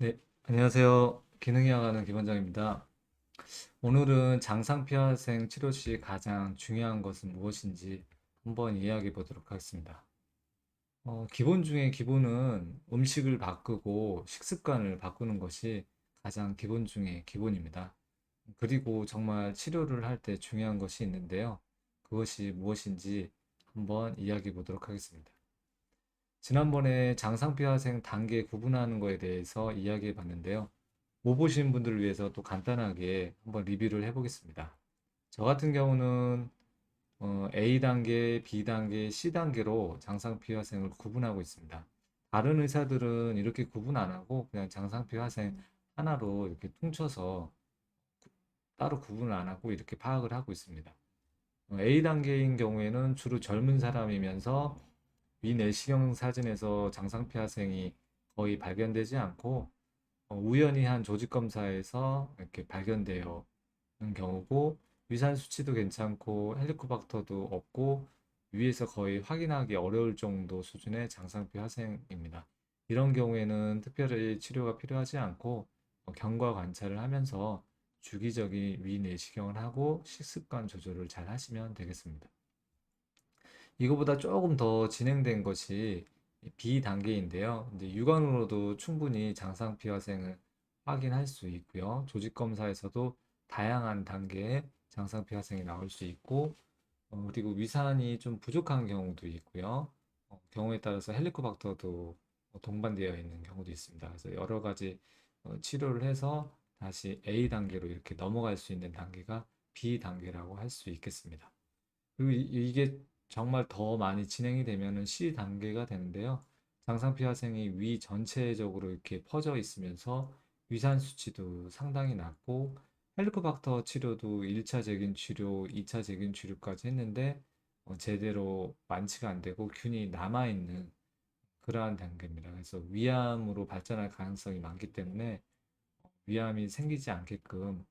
네, 안녕하세요. 기능이학하는 김원장입니다. 오늘은 장상피하생 치료 시 가장 중요한 것은 무엇인지 한번 이야기해 보도록 하겠습니다. 기본 중에 기본은 음식을 바꾸고 식습관을 바꾸는 것이 가장 기본 중에 기본입니다. 그리고 정말 치료를 할 때 중요한 것이 있는데요. 그것이 무엇인지 한번 이야기해 보도록 하겠습니다. 지난번에 장상피하생 단계 구분하는 것에 대해서 이야기해 봤는데요. 못 보신 분들을 위해서 또 간단하게 한번 리뷰를 해보겠습니다. 저 같은 경우는 A 단계, B 단계, C 단계로 장상피하생을 구분하고 있습니다. 다른 의사들은 이렇게 구분 안 하고 그냥 장상피하생 하나로 이렇게 퉁쳐서 따로 구분을 안 하고 이렇게 파악을 하고 있습니다. A 단계인 경우에는 주로 젊은 사람이면서 위내시경 사진에서 장상피하생이 거의 발견되지 않고 우연히 한 조직 검사에서 이렇게 발견되어 는 경우고 위산 수치도 괜찮고 헬리코박터도 없고 위에서 거의 확인하기 어려울 정도 수준의 장상피 화생입니다. 이런 경우에는 특별히 치료가 필요하지 않고 경과 관찰을 하면서 주기적인 위내시경을 하고 식습관 조절을 잘 하시면 되겠습니다. 이거보다 조금 더 진행된 것이 B 단계인데요. 이제 육안으로도 충분히 장상피화생을 확인할 수 있고요. 조직 검사에서도 다양한 단계의 장상피화생이 나올 수 있고, 그리고 위산이 좀 부족한 경우도 있고요. 경우에 따라서 헬리코박터도 동반되어 있는 경우도 있습니다. 그래서 여러 가지 치료를 해서 다시 A 단계로 이렇게 넘어갈 수 있는 단계가 B 단계라고 할 수 있겠습니다. 그리고 이게 정말 더 많이 진행이 되면은 C 단계가 되는데요. 장상피화생이 위 전체적으로 이렇게 퍼져 있으면서 위산 수치도 상당히 낮고 헬리코박터 치료도 1차 제균 치료, 2차 제균 치료까지 했는데 제대로 완치가 안 되고 균이 남아 있는 그러한 단계입니다. 그래서 위암으로 발전할 가능성이 많기 때문에 위암이 생기지 않게끔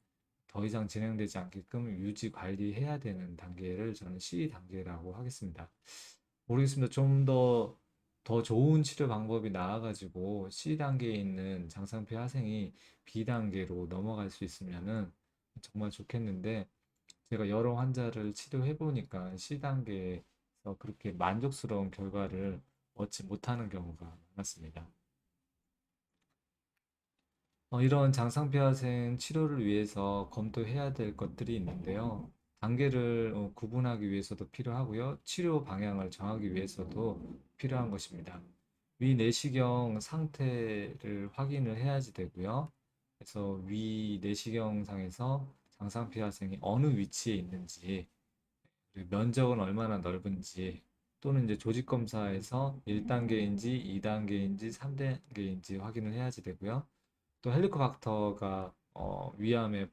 더 이상 진행되지 않게끔 유지 관리해야 되는 단계를 저는 C 단계라고 하겠습니다. 모르겠습니다. 좀 더 좋은 치료 방법이 나와가지고 C 단계에 있는 장상피 하생이 B 단계로 넘어갈 수 있으면은 정말 좋겠는데 제가 여러 환자를 치료해 보니까 C 단계에서 그렇게 만족스러운 결과를 얻지 못하는 경우가 많았습니다. 이런 장상피하생 치료를 위해서 검토해야 될 것들이 있는데요. 단계를 구분하기 위해서도 필요하고요. 치료 방향을 정하기 위해서도 필요한 것입니다. 위 내시경 상태를 확인을 해야지 되고요. 그래서 위 내시경상에서 장상피하생이 어느 위치에 있는지, 그리고 면적은 얼마나 넓은지, 또는 이제 조직 검사에서 1단계인지 2단계인지 3단계인지 확인을 해야지 되고요. 또 헬리코박터가 위암의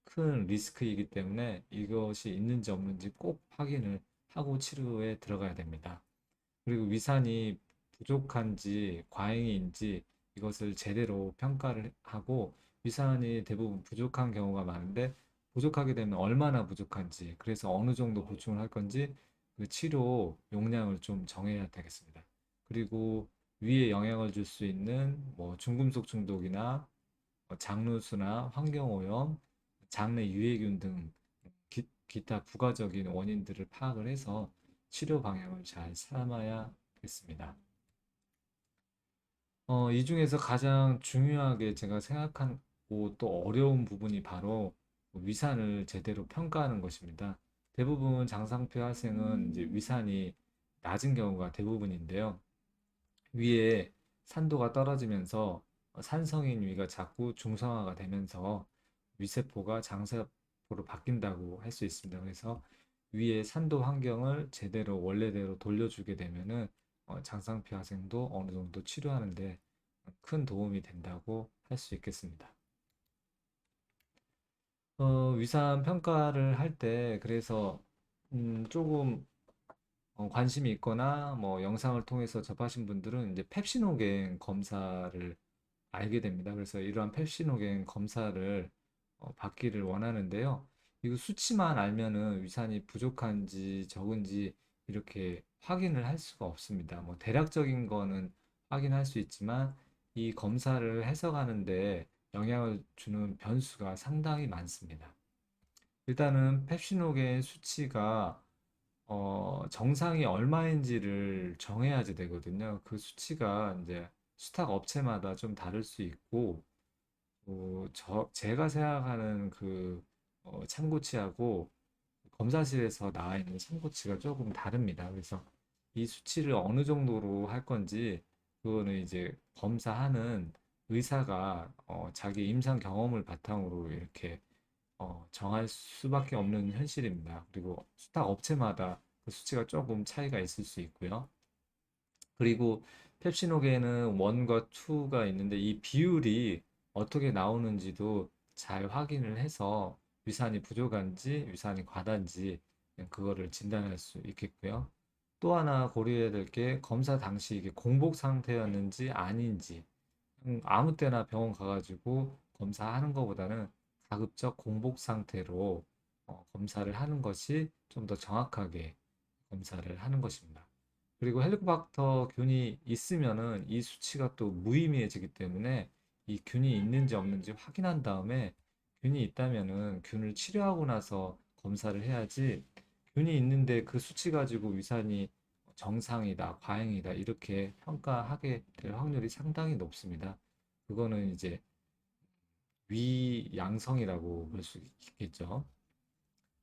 큰 리스크이기 때문에 이것이 있는지 없는지 꼭 확인을 하고 치료에 들어가야 됩니다. 그리고 위산이 부족한지 과잉인지 이것을 제대로 평가를 하고 위산이 대부분 부족한 경우가 많은데 부족하게 되면 얼마나 부족한지 그래서 어느 정도 보충을 할 건지 그 치료 용량을 좀 정해야 되겠습니다. 그리고 위에 영향을 줄 수 있는 뭐 중금속 중독이나 장루수나 환경오염, 장내 유해균 등 기타 부가적인 원인들을 파악을 해서 치료 방향을 잘 삼아야겠습니다. 이 중에서 가장 중요하게 제가 생각하고 또 어려운 부분이 바로 위산을 제대로 평가하는 것입니다. 대부분 장상표 학생은 이제 위산이 낮은 경우가 대부분인데요. 위에 산도가 떨어지면서 산성인 위가 자꾸 중성화가 되면서 위세포가 장세포로 바뀐다고 할 수 있습니다. 그래서 위에 산도 환경을 제대로 원래대로 돌려주게 되면은 장상피 화생도 어느 정도 치료하는데 큰 도움이 된다고 할 수 있겠습니다. 위산 평가를 할 때 그래서 조금 관심이 있거나 뭐 영상을 통해서 접하신 분들은 이제 펩시노겐 검사를 알게 됩니다. 그래서 이러한 펩시노겐 검사를 받기를 원하는데요. 이거 수치만 알면은 위산이 부족한지 적은지 이렇게 확인을 할 수가 없습니다. 뭐 대략적인 거는 확인할 수 있지만 이 검사를 해석하는데 영향을 주는 변수가 상당히 많습니다. 일단은 펩시노겐 수치가 정상이 얼마인지를 정해야지 되거든요. 그 수치가 이제 수탁 업체마다 좀 다를 수 있고, 제가 생각하는 그 참고치하고 검사실에서 나와 있는 참고치가 조금 다릅니다. 그래서 이 수치를 어느 정도로 할 건지, 그거는 이제 검사하는 의사가 자기 임상 경험을 바탕으로 이렇게 정할 수밖에 없는 현실입니다. 그리고 수탁 업체마다 그 수치가 조금 차이가 있을 수 있고요. 그리고 펩시노겐은 1과 2가 있는데 이 비율이 어떻게 나오는지도 잘 확인을 해서 위산이 부족한지 위산이 과다인지 그거를 진단할 수 있겠고요. 또 하나 고려해야 될 게 검사 당시 이게 공복 상태였는지 아닌지 아무 때나 병원 가가지고 검사하는 것보다는 가급적 공복 상태로 검사를 하는 것이 좀 더 정확하게 검사를 하는 것입니다. 그리고 헬리코박터 균이 있으면은 이 수치가 또 무의미해지기 때문에 이 균이 있는지 없는지 확인한 다음에 균이 있다면은 균을 치료하고 나서 검사를 해야지 균이 있는데 그 수치 가지고 위산이 정상이다, 과잉이다 이렇게 평가하게 될 확률이 상당히 높습니다. 그거는 이제 위양성이라고 볼 수 있겠죠.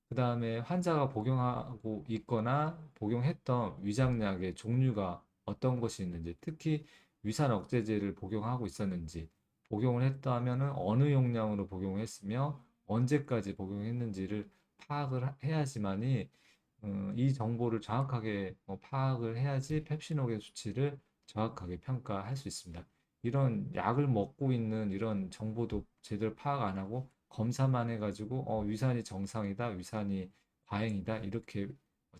그 다음에 환자가 복용하고 있거나 복용했던 위장약의 종류가 어떤 것이 있는지, 특히 위산 억제제를 복용하고 있었는지, 복용을 했다면 어느 용량으로 복용했으며 언제까지 복용했는지를 파악을 해야지만이 이 정보를 정확하게 파악을 해야지 펩시노겐 수치를 정확하게 평가할 수 있습니다. 이런 약을 먹고 있는 이런 정보도 제대로 파악 안 하고 검사만 해가지고 위산이 정상이다, 위산이 과잉이다 이렇게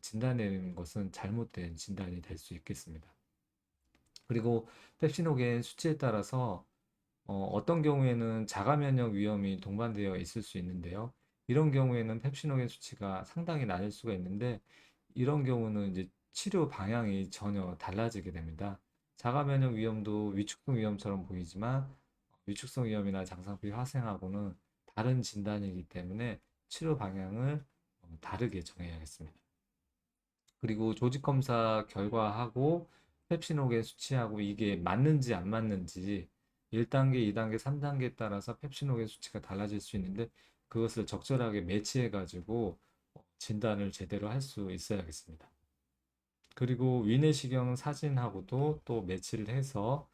진단내리는 것은 잘못된 진단이 될 수 있겠습니다. 그리고 펩시노겐 수치에 따라서 어떤 경우에는 자가 면역 위험이 동반되어 있을 수 있는데요. 이런 경우에는 펩시노겐 수치가 상당히 낮을 수가 있는데 이런 경우는 이제 치료 방향이 전혀 달라지게 됩니다. 자가 면역 위험도 위축성 위험처럼 보이지만 위축성 위험이나 장상피 화생하고는 다른 진단이기 때문에 치료 방향을 다르게 정해야겠습니다. 그리고 조직 검사 결과하고 펩시노겐 수치하고 이게 맞는지 안 맞는지 1단계, 2단계, 3단계에 따라서 펩시노겐 수치가 달라질 수 있는데 그것을 적절하게 매치해 가지고 진단을 제대로 할 수 있어야겠습니다. 그리고 위내시경 사진하고도 또 매치를 해서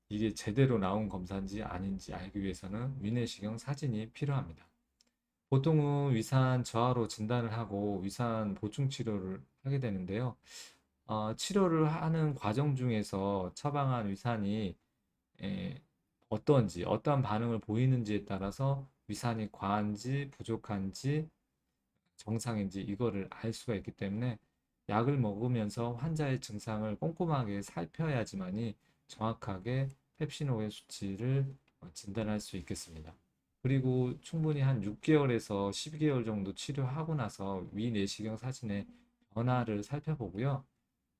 이게 제대로 나온 검사인지 아닌지 알기 위해서는 위내시경 사진이 필요합니다. 보통은 위산 저하로 진단을 하고 위산 보충 치료를 하게 되는데요. 치료를 하는 과정 중에서 처방한 위산이 에, 어떤지, 어떠한 반응을 보이는지에 따라서 위산이 과한지 부족한지 정상인지 이거를 알 수가 있기 때문에 약을 먹으면서 환자의 증상을 꼼꼼하게 살펴야지만이 정확하게 펩시노의 수치를 진단할 수 있겠습니다. 그리고 충분히 한 6개월에서 12개월 정도 치료하고 나서 위내시경 사진의 변화를 살펴보고요.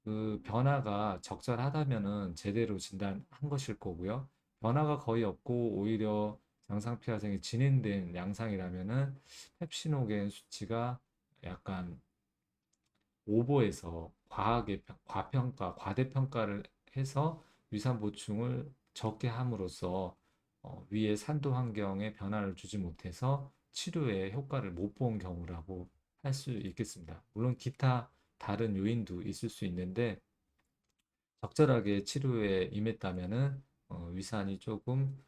그 변화가 적절하다면은 제대로 진단한 것일 거고요. 변화가 거의 없고 오히려 장상피하생이 진행된 양상이라면은 펩시노겐 수치가 약간 오버해서 과평가, 과대평가를 해서 위산 보충을 적게 함으로써 위의 산도 환경에 변화를 주지 못해서 치료에 효과를 못 본 경우라고 할 수 있겠습니다. 물론 기타 다른 요인도 있을 수 있는데 적절하게 치료에 임했다면은 위산이 조금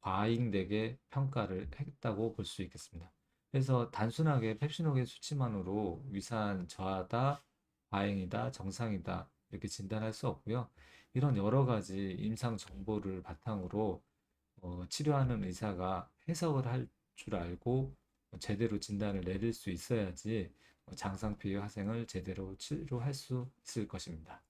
과잉되게 평가를 했다고 볼 수 있겠습니다. 그래서 단순하게 펩시노겐 수치만으로 위산 저하다, 과잉이다, 정상이다 이렇게 진단할 수 없고요. 이런 여러 가지 임상 정보를 바탕으로 치료하는 의사가 해석을 할 줄 알고 제대로 진단을 내릴 수 있어야지 장상피해 화생을 제대로 치료할 수 있을 것입니다.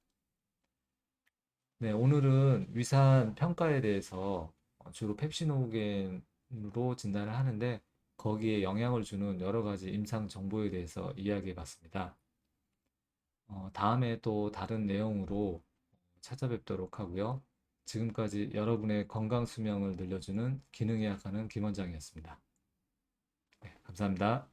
네, 오늘은 위산 평가에 대해서 주로 펩시노겐으로 진단을 하는데 거기에 영향을 주는 여러 가지 임상 정보에 대해서 이야기해 봤습니다. 다음에 또 다른 내용으로 찾아뵙도록 하고요. 지금까지 여러분의 건강 수명을 늘려주는 기능의학하는 김원장이었습니다. 네, 감사합니다.